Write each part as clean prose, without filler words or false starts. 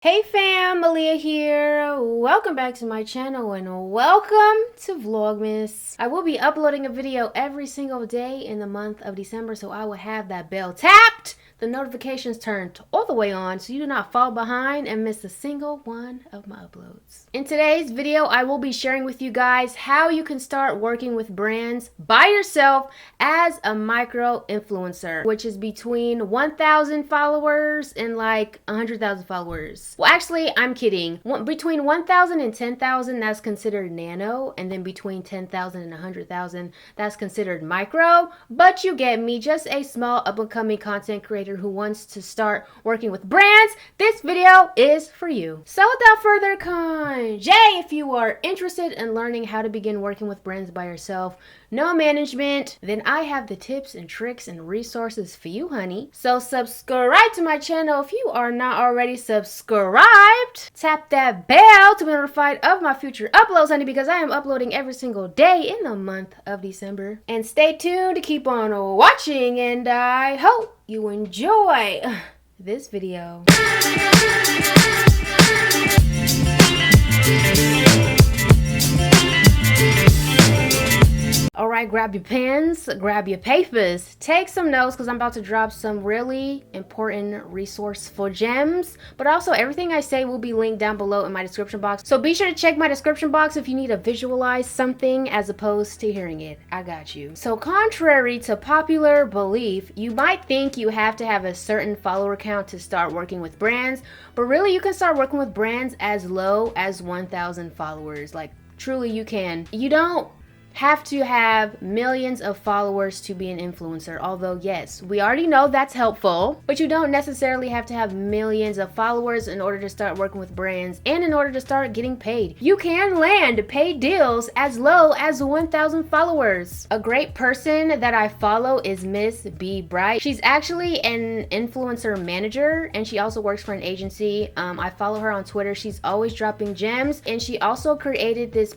Hey fam, Aaliyah here. Welcome back to my channel and welcome to Vlogmas. I will be uploading a video every single day in the month of December, so I will have that bell tapped, the notifications turned all the way on so you do not fall behind and miss a single one of my uploads. In today's video, I will be sharing with you guys how you can start working with brands by yourself as a micro influencer, which is between 1,000 followers and like 100,000 followers. Well, actually, I'm kidding. Between 1,000 and 10,000, that's considered nano, and then between 10,000 and 100,000, that's considered micro. But you get me, just a small up-and-coming content creator who wants to start working with brands. This video is for you. So without further ado, if you are interested in learning how to begin working with brands by yourself, no management, then I have the tips and tricks and resources for you, honey. So subscribe to my channel if you are not already subscribed. Tap that bell to be notified of my future uploads, honey, because I am uploading every single day in the month of December. And stay tuned to keep on watching, and I hope you enjoy this video. Alright, grab your pens, grab your papers, take some notes because I'm about to drop some really important resourceful gems. But also everything I say will be linked down below in my description box. So be sure to check my description box if you need to visualize something as opposed to hearing it. I got you. So contrary to popular belief, you might think you have to have a certain follower count to start working with brands. But really you can start working with brands as low as 1,000 followers. Like truly you can. You don't have to have millions of followers to be an influencer, although yes, we already know that's helpful, but you don't necessarily have to have millions of followers in order to start working with brands and in order to start getting paid. You can land paid deals as low as 1,000 followers. A great person that I follow is Miss B Bright. She's actually an influencer manager and she also works for an agency. I follow her on Twitter. She's always dropping gems, and she also created this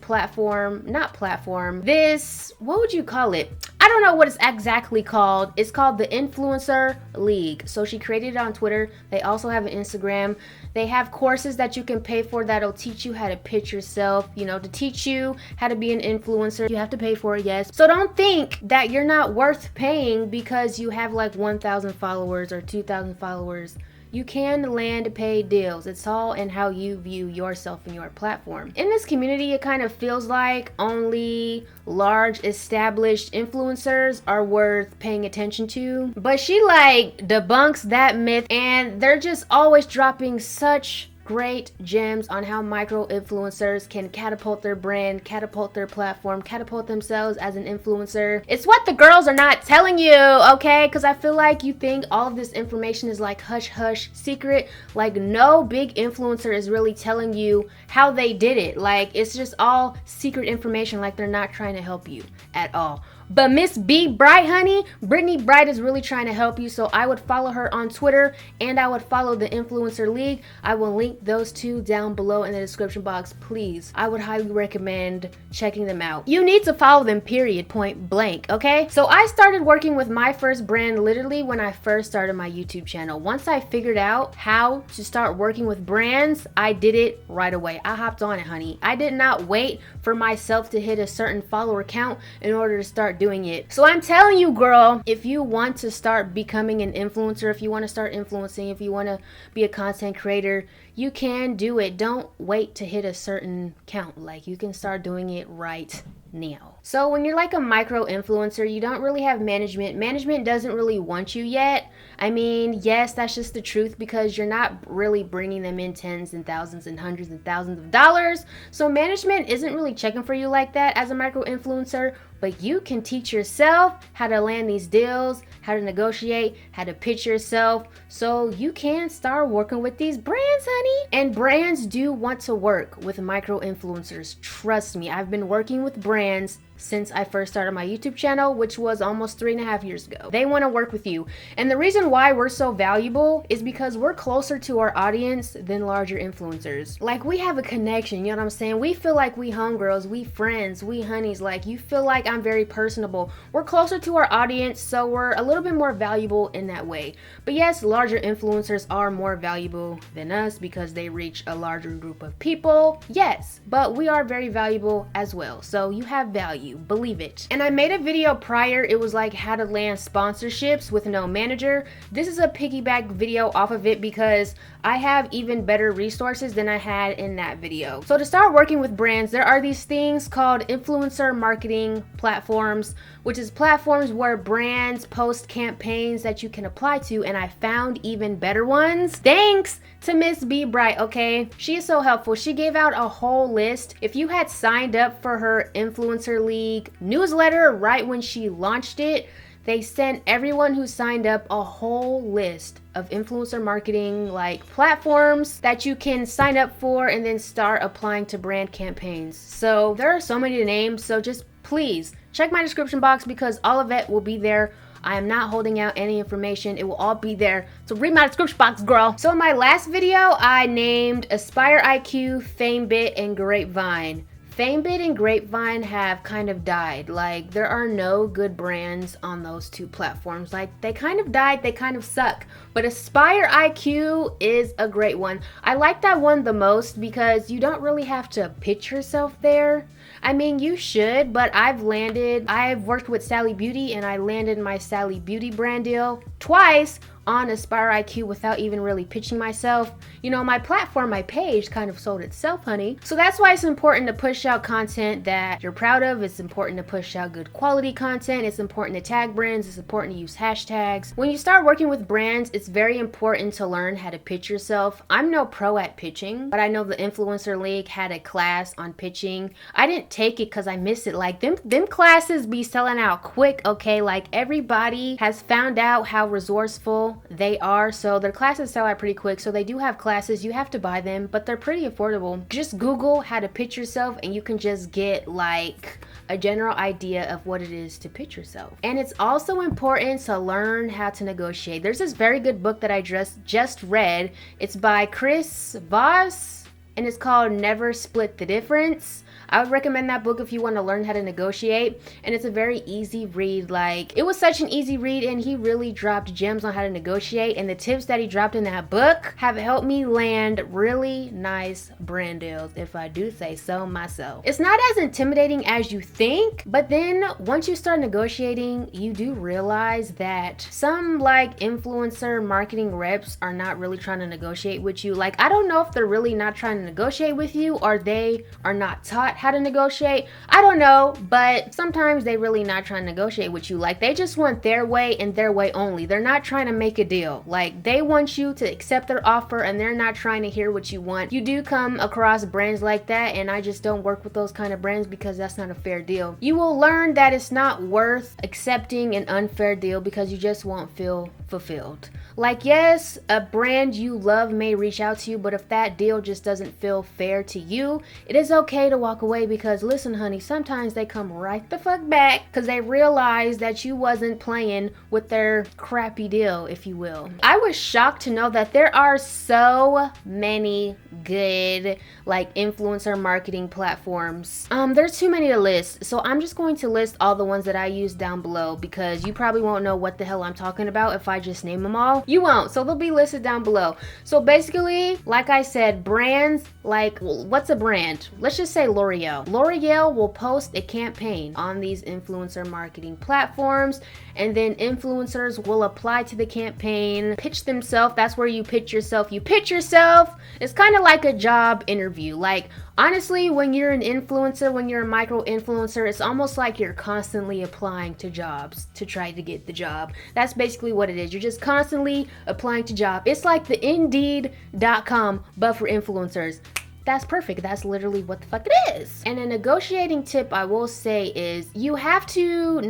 what would you call it? I don't know what it's exactly called. It's called the Influencer League. So she created it on Twitter. They also have an Instagram. They have courses that you can pay for that'll teach you how to pitch yourself, you know, to teach you how to be an influencer. You have to pay for it, yes. So don't think that you're not worth paying because you have like 1,000 followers or 2,000 followers. You can land paid deals. It's all in how you view yourself and your platform. In this community, it kind of feels like only large established influencers are worth paying attention to. But she like debunks that myth, and they're just always dropping such great gems on how micro influencers can catapult their brand, catapult their platform, catapult themselves as an influencer. It's what the girls are not telling you, okay? Because I feel like you think all of this information is like hush hush secret. Like no big influencer is really telling you how they did it. Like it's just all secret information, like they're not trying to help you at all. But Miss B Bright, honey, Brittany Bright is really trying to help you. So I would follow her on Twitter and I would follow the Influencer League. I will link those two down below in the description box. Please, I would highly recommend checking them out. You need to follow them, period, point blank, okay? So I started working with my first brand literally when I first started my YouTube channel. Once I figured out how to start working with brands, I did it right away. I hopped on it, honey. I did not wait for myself to hit a certain follower count in order to start doing it. So I'm telling you, girl, if you want to start becoming an influencer, if you want to start influencing, if you want to be a content creator, you can do it. Don't wait to hit a certain count. Like you can start doing it right now. So when you're like a micro influencer, you don't really have management. Management doesn't really want you yet. I mean, yes, that's just the truth because you're not really bringing them in tens and thousands and hundreds and thousands of dollars. So management isn't really checking for you like that as a micro influencer, but you can teach yourself how to land these deals, how to negotiate, how to pitch yourself, so you can start working with these brands, honey. And brands do want to work with micro influencers. Trust me, I've been working with brands since I first started my YouTube channel, which was almost 3.5 years ago. They want to work with you. And the reason why we're so valuable is because we're closer to our audience than larger influencers. Like, we have a connection, you know what I'm saying? We feel like we homegirls, we friends, we honeys. Like, you feel like I'm very personable. We're closer to our audience, so we're a little bit more valuable in that way. But yes, larger influencers are more valuable than us because they reach a larger group of people. Yes, but we are very valuable as well. So you have value, believe it. And I made a video prior, it was like how to land sponsorships with no manager. This is a piggyback video off of it because I have even better resources than I had in that video. So to start working with brands, there are these things called influencer marketing platforms, which is platforms where brands post campaigns that you can apply to, and I found even better ones. Thanks to Miss B Bright, okay? She is so helpful. She gave out a whole list. If you had signed up for her Influencer League newsletter right when she launched it, they sent everyone who signed up a whole list of influencer marketing like platforms that you can sign up for and then start applying to brand campaigns. So there are so many to name, so just please check my description box because all of it will be there. I am not holding out any information. It will all be there. So read my description box, girl. So in my last video, I named Aspire IQ, FameBit, and Grapevine. FameBit and Grapevine have kind of died. Like, there are no good brands on those two platforms. Like, they kind of died, they kind of suck. But Aspire IQ is a great one. I like that one the most because you don't really have to pitch yourself there. I mean, you should, but I've worked with Sally Beauty and I landed my Sally Beauty brand deal twice on Aspire IQ without even really pitching myself. You know, my platform, my page kind of sold itself, honey. So that's why it's important to push out content that you're proud of. It's important to push out good quality content. It's important to tag brands. It's important to use hashtags. When you start working with brands, it's very important to learn how to pitch yourself. I'm no pro at pitching, but I know the Influencer League had a class on pitching. I didn't take it because I missed it. Like, them classes be selling out quick, okay? Like, everybody has found out how resourceful they are, so their classes sell out pretty quick. So they do have classes, you have to buy them, but they're pretty affordable. Just Google how to pitch yourself and you can just get like a general idea of what it is to pitch yourself. And it's also important to learn how to negotiate. There's this very good book that I just read. It's by Chris Voss and it's called Never Split the Difference. I would recommend that book if you want to learn how to negotiate, and it's a very easy read. Like, it was such an easy read and he really dropped gems on how to negotiate, and the tips that he dropped in that book have helped me land really nice brand deals, if I do say so myself. It's not as intimidating as you think, but then once you start negotiating, you do realize that some like influencer marketing reps are not really trying to negotiate with you. Like, I don't know if they're really not trying to negotiate with you or they are not taught how to negotiate. I don't know, but sometimes they really not trying to negotiate with you. Like, they just want their way and their way only. They're not trying to make a deal. Like, they want you to accept their offer and they're not trying to hear what you want. You do come across brands like that, and I just don't work with those kind of brands because that's not a fair deal. You will learn that it's not worth accepting an unfair deal because you just won't feel fulfilled. Like, yes, a brand you love may reach out to you, but if that deal just doesn't feel fair to you, it is okay to walk away because, listen, honey, sometimes they come right the fuck back because they realize that you wasn't playing with their crappy deal, if you will. I was shocked to know that there are so many good, like, influencer marketing platforms. There's too many to list, so I'm just going to list all the ones that I use down below because you probably won't know what the hell I'm talking about if I just name them all. You won't, so they'll be listed down below. So basically, like I said, brands like, what's a brand? Let's just say L'Oreal. L'Oreal will post a campaign on these influencer marketing platforms, and then influencers will apply to the campaign, pitch themselves. That's where you pitch yourself. You pitch yourself. It's kind of like a job interview. Like, honestly, when you're an influencer, when you're a micro influencer, it's almost like you're constantly applying to jobs to try to get the job. That's basically what it is. You're just constantly applying to jobs. It's like the Indeed.com, but for influencers. That's perfect. That's literally what the fuck it is. And a negotiating tip I will say is you have to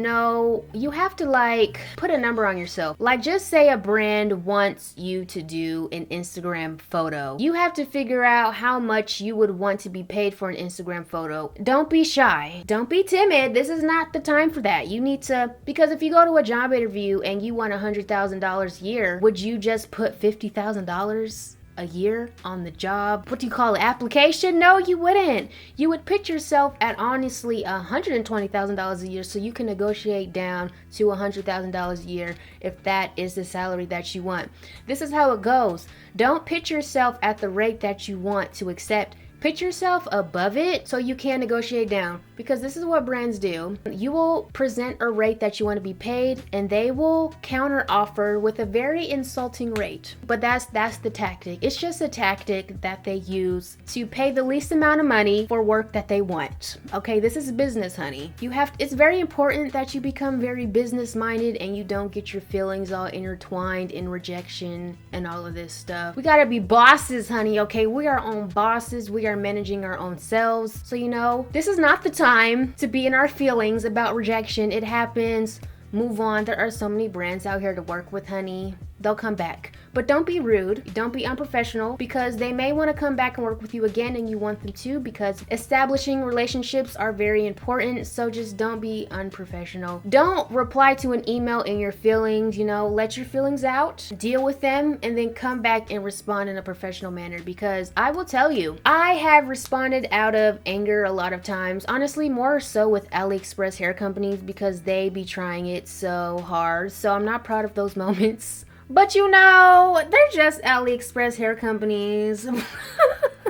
like put a number on yourself. Like just say a brand wants you to do an Instagram photo. You have to figure out how much you would want to be paid for an Instagram photo. Don't be shy. Don't be timid. This is not the time for that. You need to, because if you go to a job interview and you want $100,000 a year, would you just put $50,000 a year on the job, what do you call it, application? No, you wouldn't. You would pitch yourself at honestly $120,000 a year so you can negotiate down to $100,000 a year if that is the salary that you want. This is how it goes. Don't pitch yourself at the rate that you want to accept. Pitch yourself above it so you can negotiate down, because this is what brands do. You will present a rate that you want to be paid and they will counter offer with a very insulting rate. But that's the tactic. It's just a tactic that they use to pay the least amount of money for work that they want. Okay, this is business, honey. It's very important that you become very business minded and you don't get your feelings all intertwined in rejection and all of this stuff. We gotta be bosses, honey, okay? We are our own bosses. We are managing our own selves. So, this is not the time to be in our feelings about rejection. It happens. Move on. There are so many brands out here to work with, honey. They'll come back. But don't be rude. Don't be unprofessional, because they may want to come back and work with you again and you want them to, because establishing relationships are very important. So just don't be unprofessional. Don't reply to an email in your feelings, let your feelings out, deal with them, and then come back and respond in a professional manner, because I will tell you, I have responded out of anger a lot of times. Honestly, more so with AliExpress hair companies, because they be trying it so hard. So I'm not proud of those moments. But they're just AliExpress hair companies.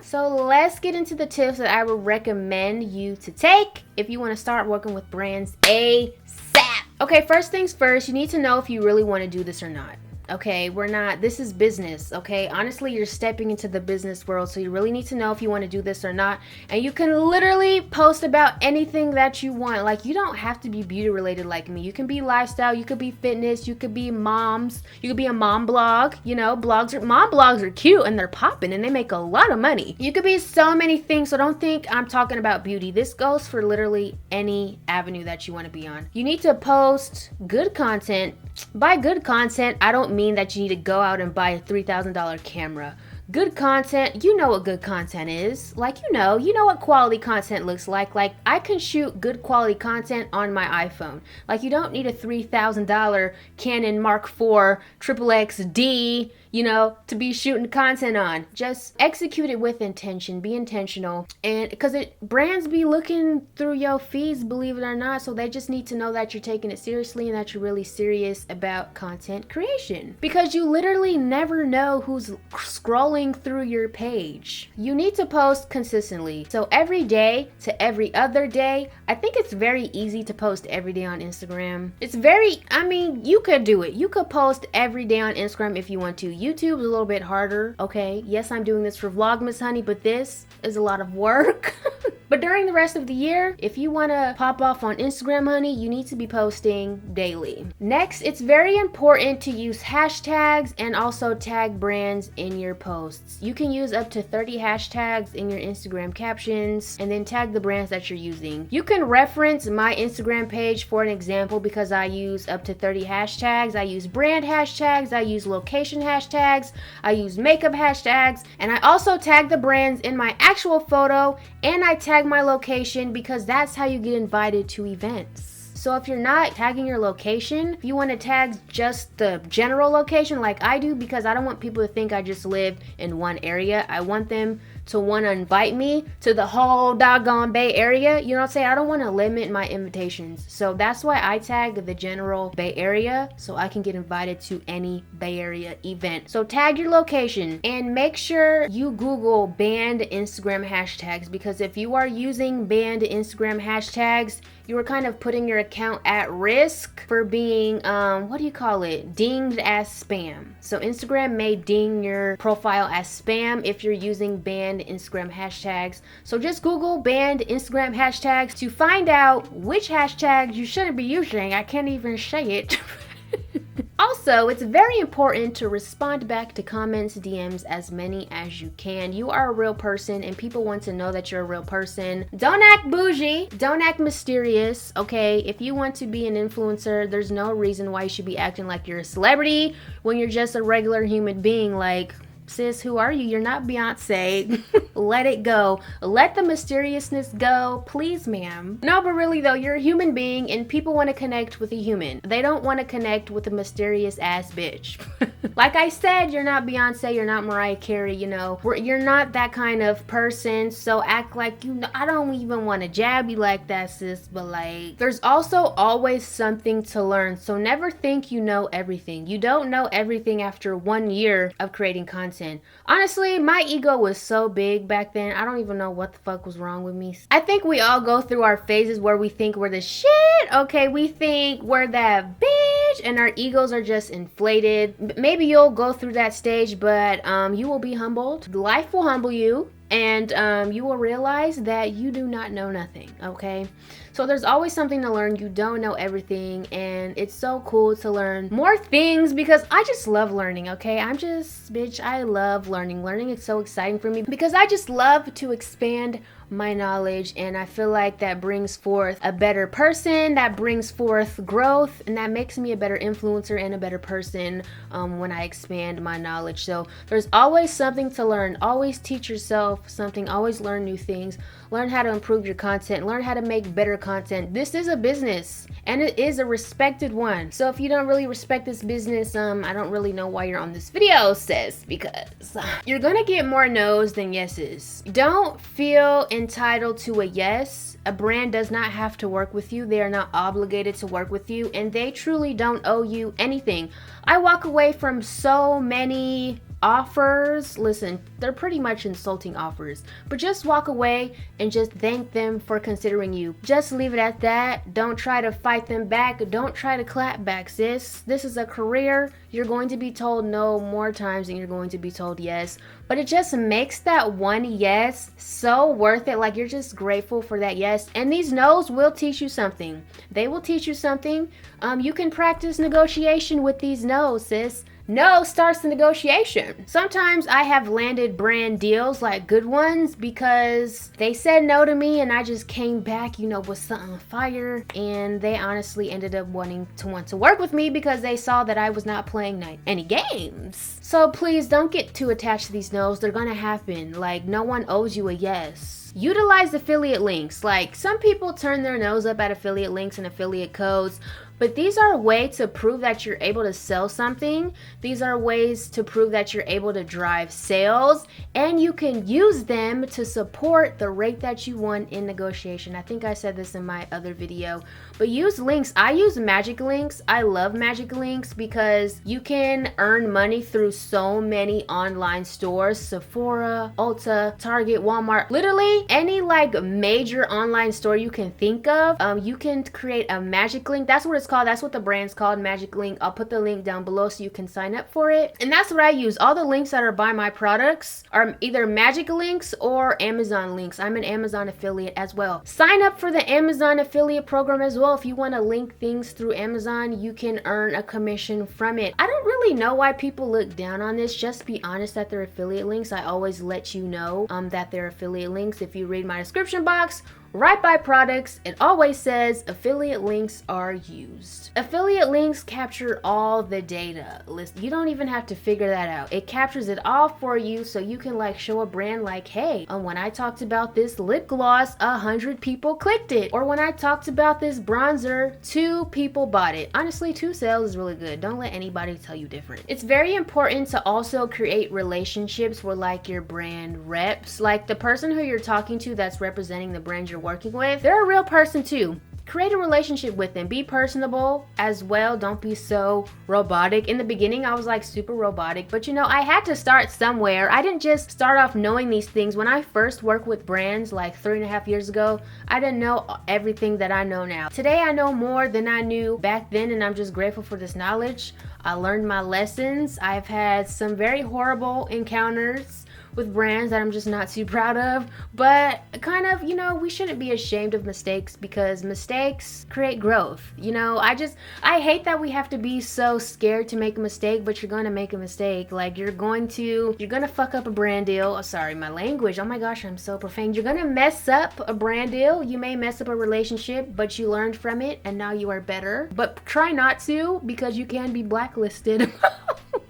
So let's get into the tips that I would recommend you to take if you want to start working with brands ASAP. Okay, first things first, you need to know if you really want to do this or not. Okay, this is business, okay? Honestly, you're stepping into the business world, so you really need to know if you want to do this or not. And you can literally post about anything that you want. Like, you don't have to be beauty related like me. You can be lifestyle, you could be fitness, you could be moms, you could be a mom blog, mom blogs are cute and they're popping and they make a lot of money. You could be so many things, so don't think I'm talking about beauty. This goes for literally any avenue that you want to be on. You need to post good content. By good content, I don't mean that you need to go out and buy a $3,000 camera. Good content, you know what good content is. Like, you know what quality content looks like. Like, I can shoot good quality content on my iPhone. Like, you don't need a $3,000 Canon Mark IV XXXD, to be shooting content on. Just execute it with intention. Be intentional. And because brands be looking through your feeds, believe it or not, so they just need to know that you're taking it seriously and that you're really serious about content creation. Because you literally never know who's scrolling through your page. You need to post consistently. So every day to every other day. I think it's very easy to post every day on Instagram. You could do it. You could post every day on Instagram if you want to. YouTube is a little bit harder. Okay, yes, I'm doing this for Vlogmas, honey, but this is a lot of work. But during the rest of the year, if you want to pop off on Instagram, honey, you need to be posting daily. Next, it's very important to use hashtags and also tag brands in your posts. You can use up to 30 hashtags in your Instagram captions and then tag the brands that you're using. You can reference my Instagram page for an example, because I use up to 30 hashtags. I use brand hashtags, I use location hashtags, I use makeup hashtags, and I also tag the brands in my actual photo, and I tag my location, because that's how you get invited to events. So if you're not tagging your location, if you want to tag just the general location like I do, because I don't want people to think I just live in one area. I want them to want to invite me to the whole doggone Bay Area. You know what I'm saying? I don't want to limit my invitations. So that's why I tag the general Bay Area, so I can get invited to any Bay Area event. So tag your location and make sure you Google banned Instagram hashtags, because if you are using banned Instagram hashtags, you are kind of putting your account at risk for being, dinged as spam. So Instagram may ding your profile as spam if you're using banned Instagram hashtags. So just Google banned Instagram hashtags to find out which hashtags you shouldn't be using. I can't even say it. Also, it's very important to respond back to comments, DMs, as many as you can. You are a real person and people want to know that you're a real person. Don't act bougie. Don't act mysterious, okay? If you want to be an influencer, there's no reason why you should be acting like you're a celebrity when you're just a regular human being. Like, sis, who are you? You're not Beyonce. Let it go. Let the mysteriousness go. Please, ma'am. No, but really though, you're a human being and people want to connect with a human. They don't want to connect with a mysterious ass bitch. Like I said, you're not Beyonce, you're not Mariah Carey, you know. You're not that kind of person, so act like you know. I don't even want to jab you like that, sis, but like, there's also always something to learn, so never think you know everything. You don't know everything after 1 year of creating content. Honestly, my ego was so big back then, I don't even know what the fuck was wrong with me. I think we all go through our phases where we think we're the shit, okay? We think we're that bitch, and our egos are just inflated. Maybe you'll go through that stage, but you will be humbled. Life will humble you, and you will realize that you do not know nothing, okay? So there's always something to learn. You don't know everything, and it's so cool to learn more things because I just love learning, okay? I love learning. Learning is so exciting for me because I just love to expand my knowledge, and I feel like that brings forth a better person, that brings forth growth, and that makes me a better influencer and a better person when I expand my knowledge. So there's always something to learn. Always teach yourself something. Always learn new things. Learn how to improve your content. Learn how to make better content. This is a business, and it is a respected one. So if you don't really respect this business, I don't really know why you're on this video, sis, because you're gonna get more no's than yeses. Don't feel entitled to a yes. A brand does not have to work with you. They are not obligated to work with you, and they truly don't owe you anything. I walk away from so many offers. Listen, they're pretty much insulting offers, but just walk away and just thank them for considering you. Just leave it at that. Don't try to fight them back. Don't try to clap back, sis. This is a career. You're going to be told no more times than you're going to be told yes, but it just makes that one yes so worth it. Like, you're just grateful for that yes, and these no's will teach you something. They will teach you something. You can practice negotiation with these no's, sis. No starts the negotiation. Sometimes I have landed brand deals, like good ones, because they said no to me and I just came back, you know, with something fire, and they honestly ended up wanting to work with me because they saw that I was not playing any games. So please don't get too attached to these no's. They're gonna happen. Like, no one owes you a yes. Utilize affiliate links. Like, some people turn their nose up at affiliate links and affiliate codes, but these are a way to prove that you're able to sell something. These are ways to prove that you're able to drive sales, and you can use them to support the rate that you want in negotiation. I think I said this in my other video, but use links. I use magic links. I love magic links because you can earn money through so many online stores: Sephora, Ulta, Target, Walmart, literally any like major online store you can think of. You can create a magic link. That's what it's called. That's what the brand's called, magic link. I'll put the link down below so you can sign up for it. And that's what I use. All the links that are by my products are either magic links or Amazon links. I'm an Amazon affiliate as well. Sign up for the Amazon affiliate program as well. If you want to link things through Amazon, you can earn a commission from it. I don't really know why people look down on this. Just be honest that they're affiliate links. I always let you know that they're affiliate links. If you read my description box, right by products, it always says affiliate links are used. Affiliate links capture all the data. Listen, you don't even have to figure that out. It captures it all for you, so you can like show a brand like, hey, when I talked about this lip gloss, 100 people clicked it. Or when I talked about this bronzer, 2 people bought it. Honestly, 2 sales is really good. Don't let anybody tell you different. It's very important to also create relationships with like your brand reps. Like, the person who you're talking to that's representing the brand you're working with, they're a real person too. Create a relationship with them. Be personable as well. Don't be so robotic. In the beginning, I was like super robotic, but you know, I had to start somewhere. I didn't just start off knowing these things. When I first worked with brands like 3.5 years ago, I didn't know everything that I know now. Today, I know more than I knew back then, and I'm just grateful for this knowledge. I learned my lessons. I've had some very horrible encounters with brands that I'm just not too proud of. But kind of, you know, we shouldn't be ashamed of mistakes because mistakes create growth. You know, I hate that we have to be so scared to make a mistake, but you're going to make a mistake. Like you're going to fuck up a brand deal. Oh, sorry, my language. Oh my gosh, I'm so profane. You're going to mess up a brand deal. You may mess up a relationship, but you learned from it and now you are better. But try not to because you can be blacklisted.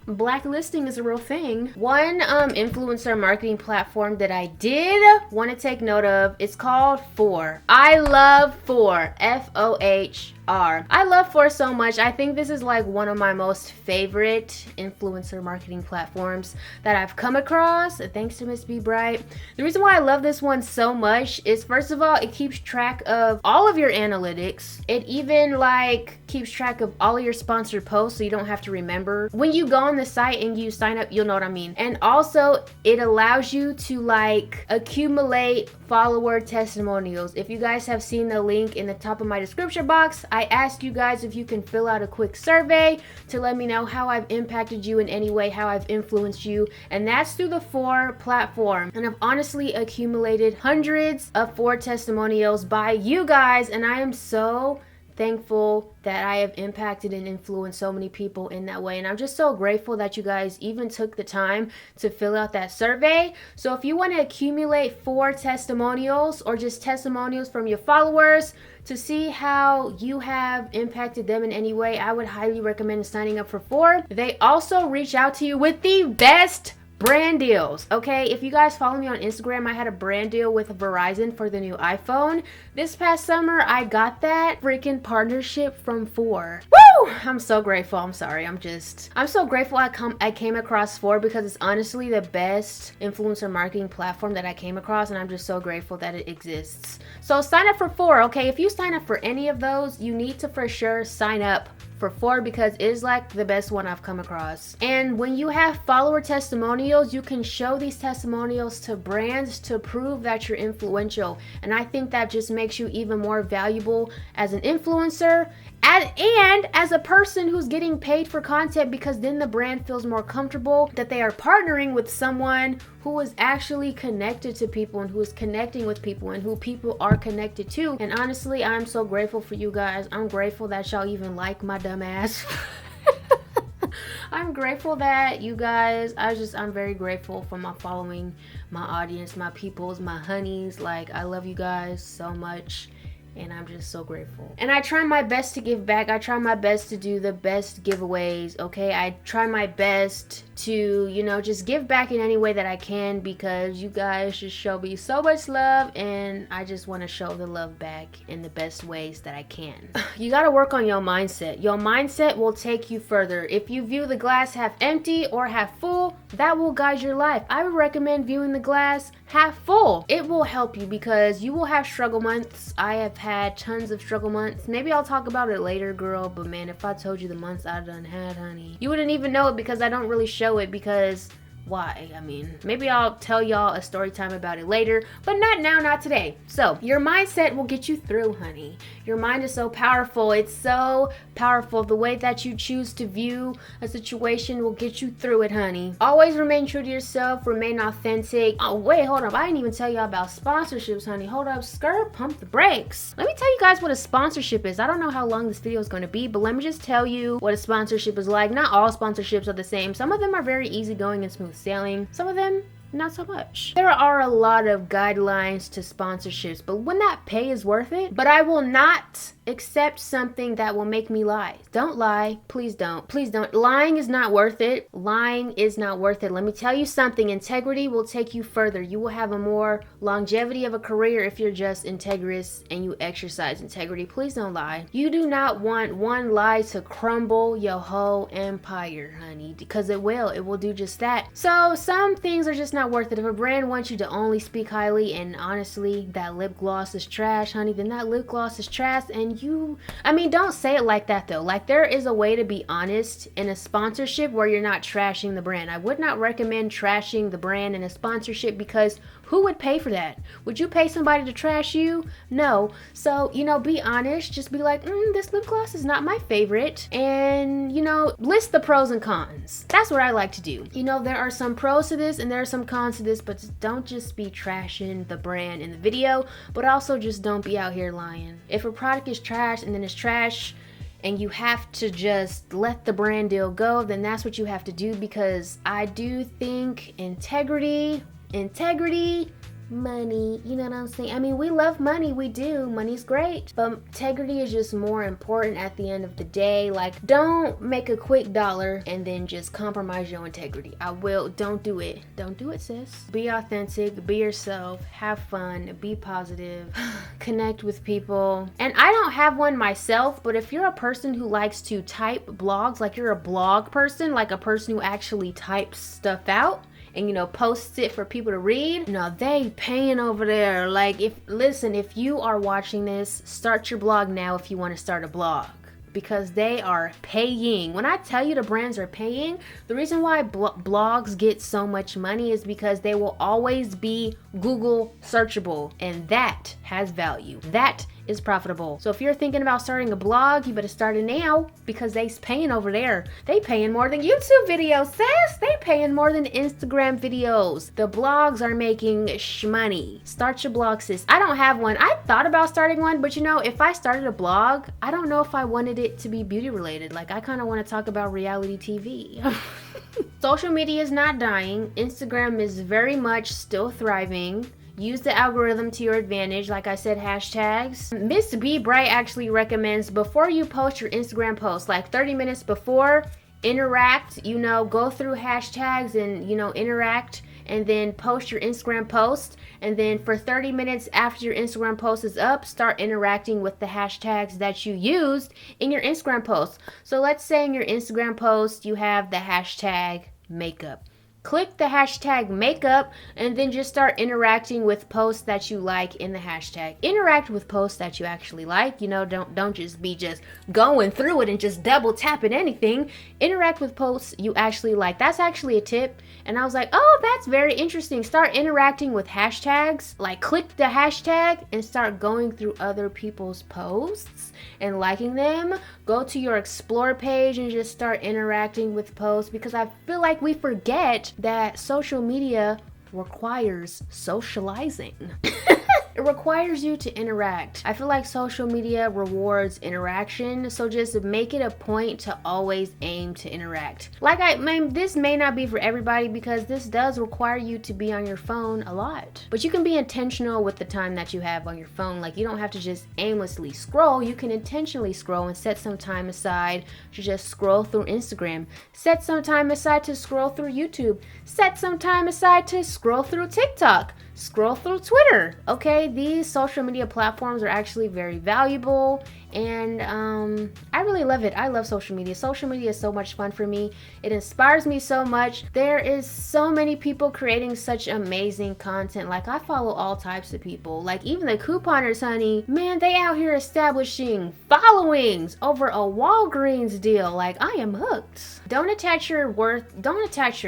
Blacklisting is a real thing. One influencer marketing platform that I did want to take note of, it's called FOR. I love FOR. FOHR. I love FOR so much. I think this is like one of my most favorite influencer marketing platforms that I've come across, thanks to Miss B Bright. The reason why I love this one so much is, first of all, it keeps track of all of your analytics. It even like keeps track of all of your sponsored posts, so you don't have to remember. When you go on the site and you sign up, you'll know what I mean. And also it allows you to like accumulate follower testimonials. If you guys have seen the link in the top of my description box, I asked you guys if you can fill out a quick survey to let me know how I've impacted you in any way, how I've influenced you, and that's through the FOR platform. And I've honestly accumulated hundreds of FOR testimonials by you guys, and I am so thankful that I have impacted and influenced so many people in that way. And I'm just so grateful that you guys even took the time to fill out that survey. So if you want to accumulate FOR testimonials or just testimonials from your followers to see how you have impacted them in any way, I would highly recommend signing up for FOR. They also reach out to you with the best brand deals. Okay, if you guys follow me on Instagram, I had a brand deal with Verizon for the new iPhone. This past summer, I got that freaking partnership from FOR. Woo! I'm so grateful. I'm sorry. I'm so grateful I came across FOR because it's honestly the best influencer marketing platform that I came across, and I'm just so grateful that it exists. So sign up for FOR, okay? If you sign up for any of those, you need to for sure sign up for FOR because it is like the best one I've come across. And when you have follower testimonials, you can show these testimonials to brands to prove that you're influential. And I think that just makes you even more valuable as an influencer and as a person who's getting paid for content, because then the brand feels more comfortable that they are partnering with someone who is actually connected to people and who is connecting with people and who people are connected to. And honestly, I'm so grateful for you guys. I'm grateful that y'all even like my dumb ass. I'm grateful that you guys, I'm very grateful for my following, my audience, my peoples, my honeys. Like, I love you guys so much. And I'm just so grateful. And I try my best to give back. I try my best to do the best giveaways, okay? I try my best to, you know, just give back in any way that I can because you guys just show me so much love, and I just want to show the love back in the best ways that I can. You got to work on your mindset. Your mindset will take you further. If you view the glass half empty or half full, that will guide your life. I would recommend viewing the glass half full. It will help you because you will have struggle months. I have had tons of struggle months. Maybe I'll talk about it later, girl, but man, if I told you the months I done had, honey, you wouldn't even know it because I don't really show it because why? I mean, maybe I'll tell y'all a story time about it later, but not now, not today. So your mindset will get you through, honey. Your mind is so powerful. It's so powerful. The way that you choose to view a situation will get you through it, honey. Always remain true to yourself. Remain authentic. Oh, wait, hold up. I didn't even tell y'all about sponsorships, honey. Hold up, skirt. Pump the brakes. Let me tell you guys what a sponsorship is. I don't know how long this video is going to be, but let me just tell you what a sponsorship is like. Not all sponsorships are the same. Some of them are very easygoing and smooth sailing. Some of them, not so much. There are a lot of guidelines to sponsorships, but when that pay is worth it, but I will not accept something that will make me lie. Don't lie. Please don't. Please don't. Lying is not worth it. Lying is not worth it. Let me tell you something. Integrity will take you further. You will have a more longevity of a career if you're just integrous and you exercise integrity. Please don't lie. You do not want one lie to crumble your whole empire, honey, because it will. It will do just that. So some things are just not worth it. If a brand wants you to only speak highly and honestly that lip gloss is trash, honey, then that lip gloss is trash. And don't say it like that though. Like, there is a way to be honest in a sponsorship where you're not trashing the brand. I would not recommend trashing the brand in a sponsorship because Who would pay for that? Would you pay somebody to trash you? No. So, be honest. Just be like, this lip gloss is not my favorite. And, list the pros and cons. That's what I like to do. There are some pros to this and there are some cons to this, but don't just be trashing the brand in the video, but also just don't be out here lying. If a product is trash and then it's trash, and you have to just let the brand deal go, then that's what you have to do, because I do think integrity, money, you know what I'm saying? I mean, we love money, we do. Money's great, but integrity is just more important at the end of the day. Like, don't make a quick dollar and then just compromise your integrity. Don't do it. Don't do it, sis. Be authentic, be yourself, have fun, be positive, connect with people. And I don't have one myself, but if you're a person who likes to type blogs, like you're a blog person, like a person who actually types stuff out, and posts it for people to read, they paying over there. Like, if you are watching this, start your blog now if you want to start a blog, because they are paying. When I tell you the brands are paying, the reason why blogs get so much money is because they will always be Google searchable, and that has value. That is profitable. So if you're thinking about starting a blog, you better start it now, because they's paying over there. They paying more than YouTube videos, sis. They paying more than Instagram videos. The blogs are making money. Start your blog, sis. I don't have one. I thought about starting one, but if I started a blog, I don't know if I wanted it to be beauty related. Like, I kind of want to talk about reality TV. Social media is not dying. Instagram is very much still thriving. Use the algorithm to your advantage. Like I said, hashtags. Miss B Bright actually recommends, before you post your Instagram post, like 30 minutes before, interact, go through hashtags and, interact, and then post your Instagram post. And then for 30 minutes after your Instagram post is up, start interacting with the hashtags that you used in your Instagram post. So let's say in your Instagram post, you have the hashtag makeup. Click the hashtag makeup and then just start interacting with posts that you like in the hashtag. Interact with posts that you actually like. Don't just be just going through it and just double tapping anything. Interact with posts you actually like. That's actually a tip. And I was like, oh, that's very interesting. Start interacting with hashtags. Like, click the hashtag and start going through other people's posts and liking them. Go to your explore page and just start interacting with posts, because I feel like we forget that social media requires socializing. It requires you to interact. I feel like social media rewards interaction, so just make it a point to always aim to interact. This may not be for everybody, because this does require you to be on your phone a lot. But you can be intentional with the time that you have on your phone. Like, you don't have to just aimlessly scroll. You can intentionally scroll and set some time aside to just scroll through Instagram. Set some time aside to scroll through YouTube. Set some time aside to scroll through TikTok. Scroll through Twitter. Okay, these social media platforms are actually very valuable, and I really love it. I love social media. Social media is so much fun for me. It inspires me so much. There is so many people creating such amazing content. Like, I follow all types of people. Like, even the couponers, honey, man, they out here establishing followings over a Walgreens deal. Like, I am hooked. Don't attach your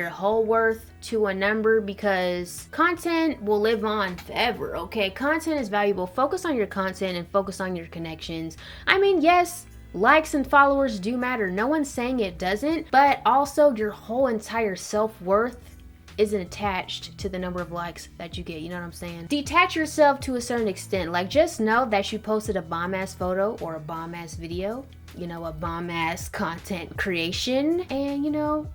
whole worth to a number, because content will live on forever. Okay, content is valuable. Focus on your content and focus on your connections. I mean, yes, likes and followers do matter. No one's saying it doesn't, but also your whole entire self-worth isn't attached to the number of likes that you get. You know what I'm saying? Detach yourself to a certain extent. Like, just know that you posted a bomb-ass photo or a bomb-ass video, a bomb-ass content creation, and,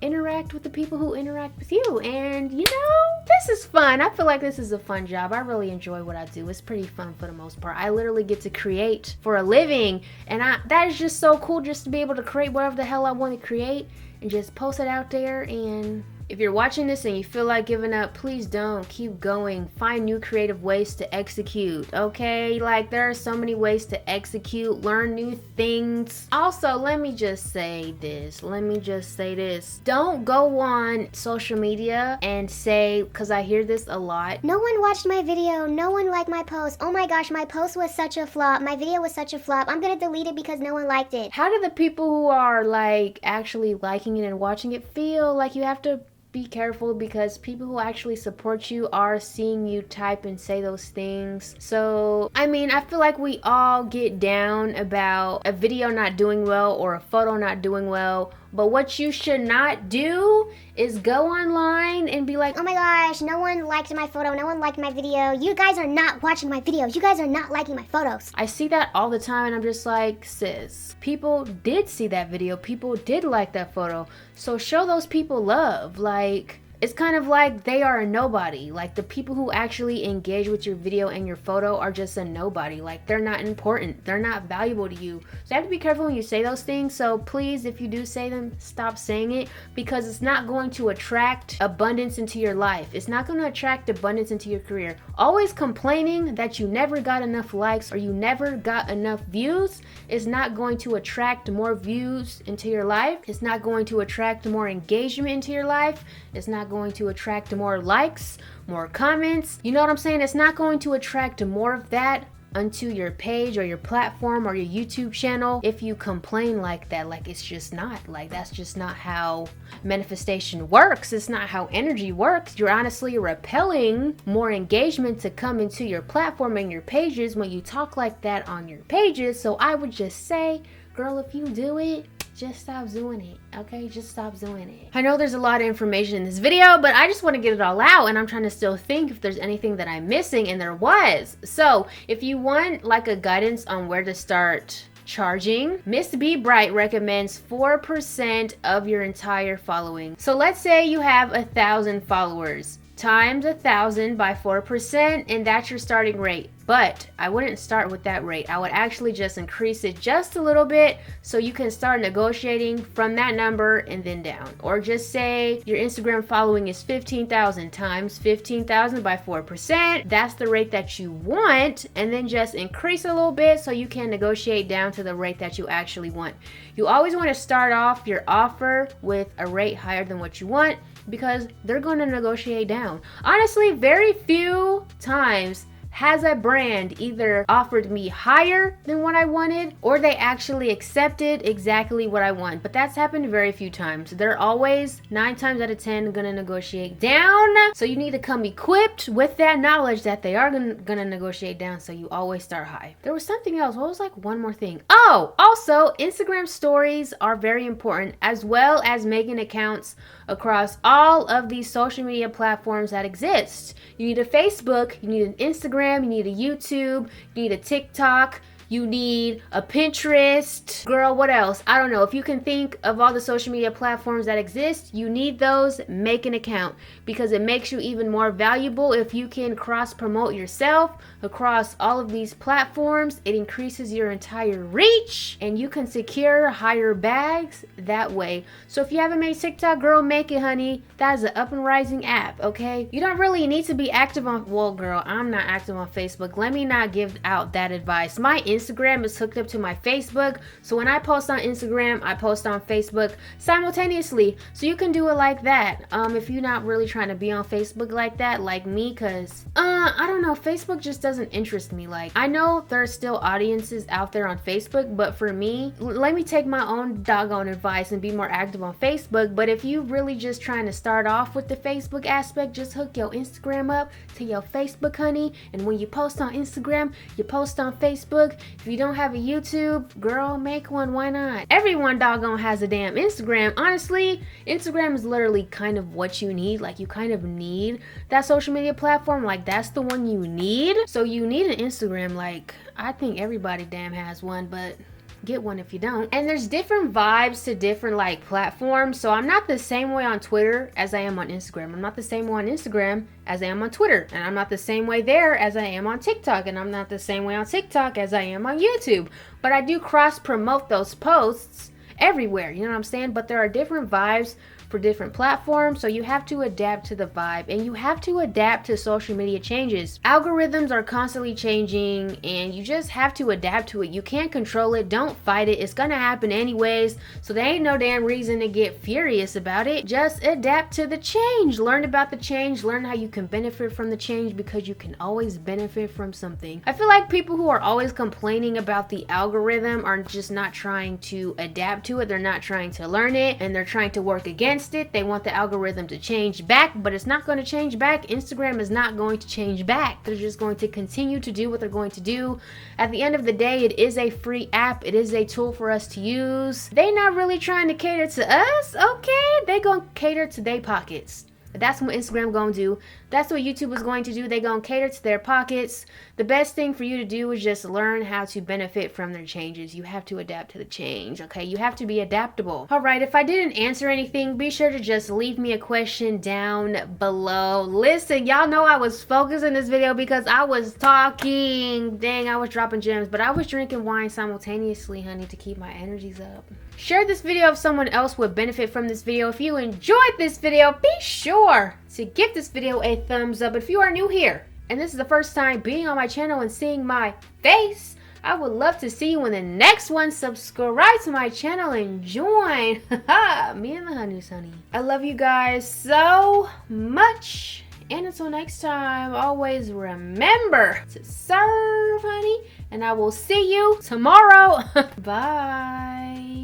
interact with the people who interact with you. And, this is fun. I feel like this is a fun job. I really enjoy what I do. It's pretty fun for the most part. I literally get to create for a living, and that is just so cool, just to be able to create whatever the hell I want to create and just post it out there. And if you're watching this and you feel like giving up, please don't. Keep going. Find new creative ways to execute, okay? Like, there are so many ways to execute, learn new things. Also, let me just say this. Don't go on social media and say, because I hear this a lot, no one watched my video, no one liked my post, oh my gosh, my post was such a flop, my video was such a flop, I'm gonna delete it because no one liked it. How do the people who are, like, actually liking it and watching it feel? Like, you have to be careful because people who actually support you are seeing you type and say those things. So, I mean, I feel like we all get down about a video not doing well or a photo not doing well. But what you should not do is go online and be like, oh my gosh, no one liked my photo, no one liked my video. You guys are not watching my videos. You guys are not liking my photos. I see that all the time and I'm just like, sis, people did see that video. People did like that photo. So show those people love. Like, it's kind of like they are a nobody. Like, the people who actually engage with your video and your photo are just a nobody. Like, they're not important. They're not valuable to you. So you have to be careful when you say those things. So please, if you do say them, stop saying it, because it's not going to attract abundance into your life. It's not going to attract abundance into your career. Always complaining that you never got enough likes or you never got enough views is not going to attract more views into your life. It's not going to attract more engagement into your life. It's not going to attract more likes, more comments. You know what I'm saying? It's not going to attract more of that onto your page or your platform or your YouTube channel if you complain like that. Like, it's just not. Like, that's just not how manifestation works. It's not how energy works. You're honestly repelling more engagement to come into your platform and your pages when you talk like that on your pages. So I would just say, girl, if you do it, just stop doing it, okay? Just stop doing it. I know there's a lot of information in this video, but I just want to get it all out, and I'm trying to still think if there's anything that I'm missing, and there was. So if you want like a guidance on where to start charging, Miss B Bright recommends 4% of your entire following. So let's say you have 1,000 followers. Times 1,000 by 4%, and that's your starting rate. But I wouldn't start with that rate. I would actually just increase it just a little bit so you can start negotiating from that number and then down. Or just say your Instagram following is 15,000 times 15,000 by 4%. That's the rate that you want, and then just increase a little bit so you can negotiate down to the rate that you actually want. You always want to start off your offer with a rate higher than what you want, because they're going to negotiate down. Honestly, very few times has a brand either offered me higher than what I wanted or they actually accepted exactly what I want. But that's happened very few times. They're always 9 times out of 10 gonna negotiate down. So you need to come equipped with that knowledge that they are gonna negotiate down, so you always start high. There was something else. What was like one more thing? Oh, also Instagram stories are very important, as well as making accounts across all of these social media platforms that exist. You need a Facebook, you need an Instagram, you need a YouTube, you need a TikTok, you need a Pinterest. Girl, what else? I don't know. If you can think of all the social media platforms that exist, you need those. Make an account, because it makes you even more valuable if you can cross promote yourself across all of these platforms. It increases your entire reach and you can secure higher bags that way. So if you haven't made TikTok, girl, make it, honey. That is an up and rising app, okay? You don't really need to be active on, well, girl, I'm not active on Facebook. Let me not give out that advice. My Instagram is hooked up to my Facebook, so when I post on Instagram, I post on Facebook simultaneously. So you can do it like that. If you're not really trying to be on Facebook like that, like me, cause I don't know, Facebook just doesn't interest me. Like, I know there's still audiences out there on Facebook, but for me, let me take my own doggone advice and be more active on Facebook. But if you really just trying to start off with the Facebook aspect, just hook your Instagram up to your Facebook, honey. And when you post on Instagram, you post on Facebook. If you don't have a YouTube, girl, make one. Why not? Everyone doggone has a damn Instagram. Honestly, Instagram is literally kind of what you need. Like, you kind of need that social media platform. Like, that's the one you need. So you need an Instagram. Like, I think everybody damn has one, but get one if you don't. And there's different vibes to different like platforms. So I'm not the same way on Twitter as I am on Instagram. I'm not the same way on Instagram as I am on Twitter. And I'm not the same way there as I am on TikTok. And I'm not the same way on TikTok as I am on YouTube. But I do cross promote those posts everywhere. You know what I'm saying? But there are different vibes for different platforms, so you have to adapt to the vibe and you have to adapt to social media changes. Algorithms are constantly changing and you just have to adapt to it. You can't control it. Don't fight it. It's gonna happen anyways, so there ain't no damn reason to get furious about it. Just adapt to the change. Learn about the change. Learn how you can benefit from the change, because you can always benefit from something. I feel like people who are always complaining about the algorithm are just not trying to adapt to it. They're not trying to learn it, and they're trying to work against against it. They want the algorithm to change back, but it's not going to change back. Instagram is not going to change back. They're just going to continue to do what they're going to do. At the end of the day, it is a free app. It is a tool for us to use. They not really trying to cater to us, okay? They gonna cater to their pockets. That's what Instagram gonna do. That's what YouTube is going to do. They gonna cater to their pockets. The best thing for you to do is just learn how to benefit from their changes. You have to adapt to the change, okay? You have to be adaptable. All right, if I didn't answer anything, be sure to just leave me a question down below. Listen, y'all know I was focused in this video because I was talking. Dang, I was dropping gems, but I was drinking wine simultaneously, honey, to keep my energies up. Share this video if someone else would benefit from this video. If you enjoyed this video, be sure to give this video a thumbs up. If you are new here and this is the first time being on my channel and seeing my face, I would love to see you in the next one. Subscribe to my channel and join me and the honeys, honey. I love you guys so much. And until next time, always remember to serve, honey. And I will see you tomorrow. Bye.